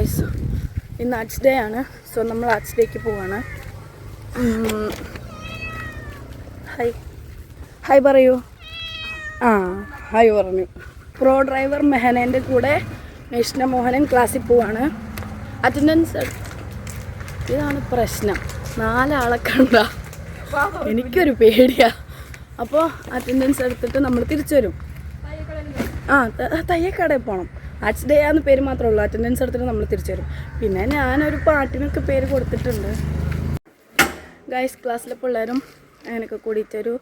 Guys, ഇന്ന് arts day ആണ്. So നമ്മൾ ആർട്സ് ഡേക്ക് പോവാണ്. ഹായ് പറയൂ. ഹായ് പറഞ്ഞു. പ്രോ ഡ്രൈവർ മെഹനേൻ്റെ കൂടെ മേഷ്ന മോഹനൻ ക്ലാസ്സിൽ പോവാണ്. അറ്റൻഡൻസ് ഇതാണ് പ്രശ്നം. 4 ആളെ കണ്ട എനിക്കൊരു പേടിയാ. അപ്പോൾ അറ്റൻഡൻസ് എടുത്തിട്ട് നമ്മൾ തിരിച്ചു വരും. തയ്യക്കടയിൽ പോകണം. ആർട്സ് ഡേ ആണെന്ന് പേര് മാത്രമേ ഉള്ളൂ. അറ്റൻഡൻസ് എടുത്തിട്ട് നമ്മൾ തിരിച്ചു വരും. പിന്നെ ഞാനൊരു പാട്ടിനൊക്കെ പേര് കൊടുത്തിട്ടുണ്ട്. ഗൈസ്, ക്ലാസ്സിലെ പിള്ളേരും അങ്ങനെയൊക്കെ കൂടിയിട്ടൊരു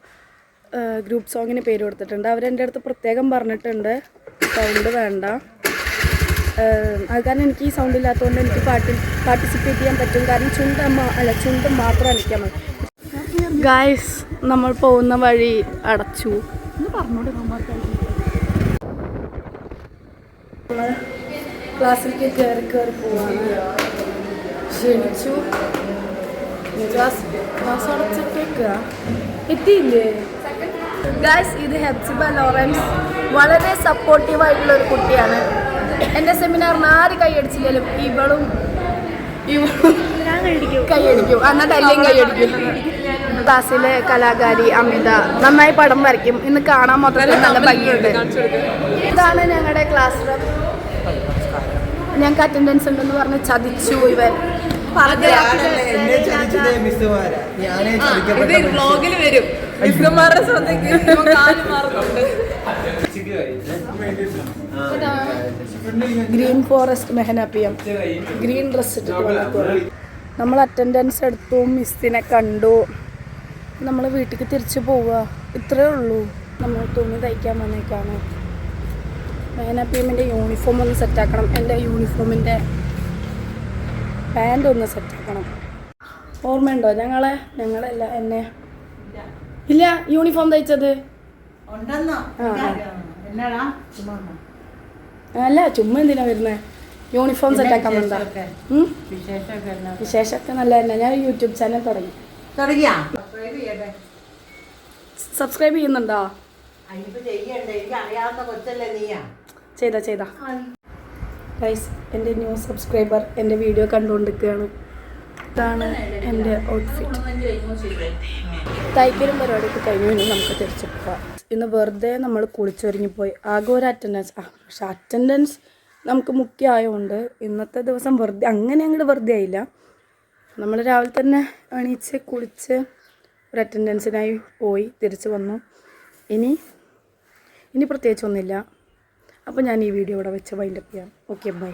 ഗ്രൂപ്പ് സോങ്ങിന് പേര് കൊടുത്തിട്ടുണ്ട്. അവരെൻ്റെ അടുത്ത് പ്രത്യേകം പറഞ്ഞിട്ടുണ്ട് സൗണ്ട് വേണ്ട. അത് കാരണം എനിക്ക് ഈ സൗണ്ട് ഇല്ലാത്തതുകൊണ്ട് എനിക്ക് പാർട്ടിസിപ്പേറ്റ് ചെയ്യാൻ പറ്റും. കാരണം ചുണ്ട് മാത്രം അടിക്കാൻ മതി. ഗൈസ്, നമ്മൾ പോകുന്ന വഴി അടച്ചു. നമ്മൾ ക്ലാസ്സിലേക്ക് കയറി പോവാണ്. ക്ഷണിച്ചു. ക്ലാസ് അടച്ചിട്ടേക്കുക. എത്തിയില്ലേ ഗൈസ്? ഇത് ഹെപ്സിബ ലോറൻസ്. വളരെ സപ്പോർട്ടീവായിട്ടുള്ള ഒരു കുട്ടിയാണ്. എൻ്റെ സെമിനാറിന് ആര് കൈയടിച്ചില്ലെങ്കിലും ഇവളും കൈയടിക്കും. എന്നിട്ട് എല്ലാം കൈയടിക്കും. ക്ലാസ്സിലെ കലാകാരി അമിത നന്നായി പടം വരയ്ക്കും. ഇന്ന് കാണാൻ മൊത്തത്തിൽ നല്ല ഭംഗിയുണ്ട്. ഇതാണ് ഞങ്ങളുടെ ക്ലാസ് റൂം. ഞങ്ങൾക്ക് അറ്റൻഡൻസ് ഉണ്ടെന്ന് പറഞ്ഞ് ചതിച്ചു ഇവൻ. ഗ്രീൻ ഫോറസ്റ്റ് മെഹനാപ്പിയം ഗ്രീൻ ഡ്രസ് ഇട്ടിട്ട് വന്നപ്പോൾ നമ്മൾ അറ്റൻഡൻസ് എടുത്തു. മിസ്സിനെ കണ്ടു. നമ്മൾ വീട്ടിലേക്ക് തിരിച്ചു പോവുക. ഇത്രയേ ഉള്ളൂ. നമ്മൾ തുണി തയ്ക്കാൻ വന്നേക്കാണ്. മെഹനാപ്പിയമിൻ്റെ യൂണിഫോം ഒന്ന് സെറ്റാക്കണം. എൻ്റെ യൂണിഫോമിൻ്റെ പാൻ്റ് ഒന്ന് സെറ്റാക്കണം. ഓർമ്മയുണ്ടോ ഞങ്ങളല്ല എന്നെ? ഇല്ല, യൂണിഫോം തയ്ച്ചത് അല്ല, ചുമ്മാ എന്തിനാ വരുന്നത്? യൂണിഫോം സെറ്റാക്കാൻ വന്നതാ. വിശേഷമൊക്കെ നല്ല തന്നെ. ഞാൻ യൂട്യൂബ് ചാനൽ തുടങ്ങിയാ. സബ്സ്ക്രൈബ് ചെയ്യുന്നുണ്ടോ? ചെയ്താ ഗൈസ്, എൻ്റെ ന്യൂ സബ്സ്ക്രൈബർ എൻ്റെ വീഡിയോ കണ്ടുകൊണ്ടിരിക്കുകയാണ്. ഇതാണ് എൻ്റെ ഔട്ട്ഫിറ്റ്. തയ്ക്കലും പരിപാടിയൊക്കെ കഴിഞ്ഞു. ഇനി നമുക്ക് തിരിച്ചു പോകാം. ഇന്ന് വെറുതെ നമ്മൾ കുളിച്ചൊരുങ്ങിപ്പോയി. ആകെ ഒരു അറ്റൻഡൻസ്. പക്ഷെ അറ്റൻഡൻസ് നമുക്ക് മുഖ്യമായതുകൊണ്ട് ഇന്നത്തെ ദിവസം അങ്ങനെ അങ്ങോട്ട് വെറുതെ ആയില്ല. നമ്മൾ രാവിലെ തന്നെ എണീച്ച് കുളിച്ച് ഒരു അറ്റൻഡൻസിനായി പോയി തിരിച്ചു വന്നു. ഇനി പ്രത്യേകിച്ചൊന്നുമില്ല. അപ്പോൾ ഞാൻ ഈ വീഡിയോ ഇവിടെ വെച്ച് വൈൻഡപ്പ് ചെയ്യാം. Okay, by.